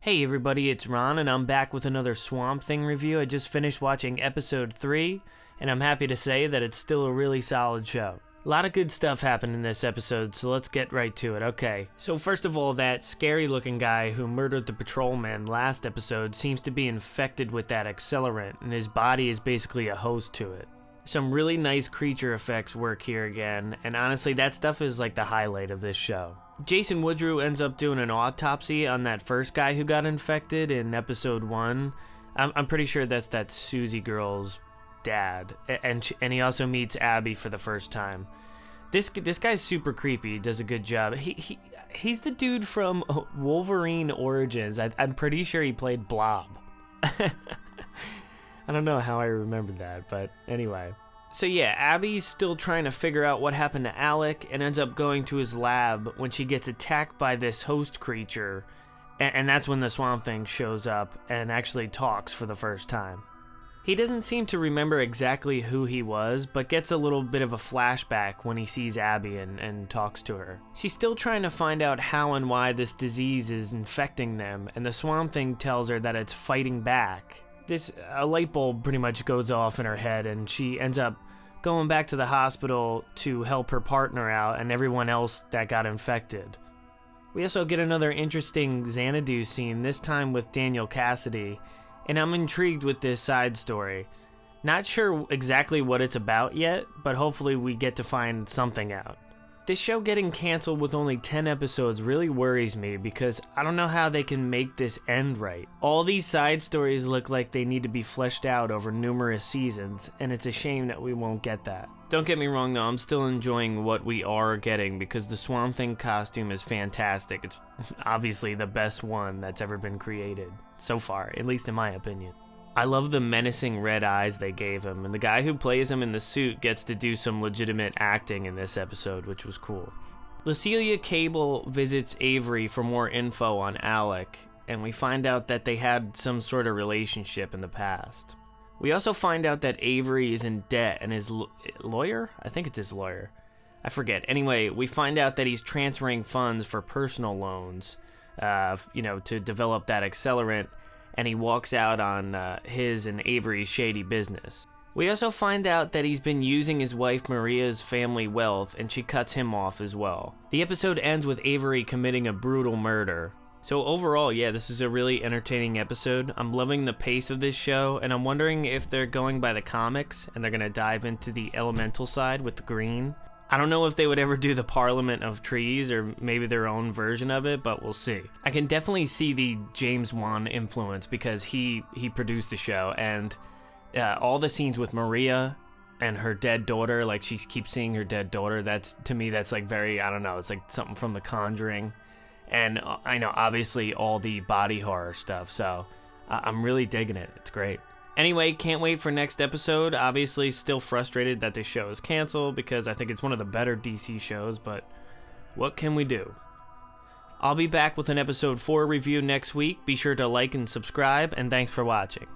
Hey everybody, it's Ron, and I'm back with another Swamp Thing review. I just finished watching episode 3, and I'm happy to say that it's still a really solid show. A lot of good stuff happened in this episode, so let's get right to it. Okay, so first of all, that scary-looking guy who murdered the patrolman last episode seems to be infected with that accelerant, and his body is basically a host to it. Some really nice creature effects work here again, and honestly, that stuff is like the highlight of this show. Jason Woodrue ends up doing an autopsy on that first guy who got infected in episode 1. I'm pretty sure that's that Susie girl's dad, and he also meets Abby for the first time. This guy's super creepy. He does a good job. He's the dude from Wolverine Origins. I'm pretty sure he played Blob. I don't know how I remembered that, but anyway. So yeah, Abby's still trying to figure out what happened to Alec and ends up going to his lab when she gets attacked by this host creature, and that's when the Swamp Thing shows up and actually talks for the first time. He doesn't seem to remember exactly who he was, but gets a little bit of a flashback when he sees Abby and talks to her. She's still trying to find out how and why this disease is infecting them, and the Swamp Thing tells her that it's fighting back. A light bulb pretty much goes off in her head, and she ends up going back to the hospital to help her partner out and everyone else that got infected. We also get another interesting Xanadu scene, this time with Daniel Cassidy, and I'm intrigued with this side story. Not sure exactly what it's about yet, but hopefully we get to find something out. This show getting canceled with only 10 episodes really worries me because I don't know how they can make this end right. All these side stories look like they need to be fleshed out over numerous seasons, and it's a shame that we won't get that. Don't get me wrong though, I'm still enjoying what we are getting because the Swamp Thing costume is fantastic. It's obviously the best one that's ever been created so far, at least in my opinion. I love the menacing red eyes they gave him, and the guy who plays him in the suit gets to do some legitimate acting in this episode, which was cool. Lucelia Cable visits Avery for more info on Alec, and we find out that they had some sort of relationship in the past. We also find out that Avery is in debt and his lawyer? I think it's his lawyer. I forget. Anyway, we find out that he's transferring funds for personal loans, to develop that accelerant, and he walks out on his and Avery's shady business. We also find out that he's been using his wife Maria's family wealth, and she cuts him off as well. The episode ends with Avery committing a brutal murder. So overall, yeah, this is a really entertaining episode. I'm loving the pace of this show, and I'm wondering if they're going by the comics, and they're going to dive into the elemental side with the green. I don't know if they would ever do the Parliament of Trees or maybe their own version of it, but we'll see. I can definitely see the James Wan influence because he produced the show, and all the scenes with Maria and her dead daughter, like she keeps seeing her dead daughter, to me that's like very, I don't know, it's like something from The Conjuring. And I know obviously all the body horror stuff, so I'm really digging it. It's great. Anyway, can't wait for next episode. Obviously, still frustrated that this show is canceled because I think it's one of the better DC shows, but what can we do? I'll be back with an episode 4 review next week. Be sure to like and subscribe, and thanks for watching.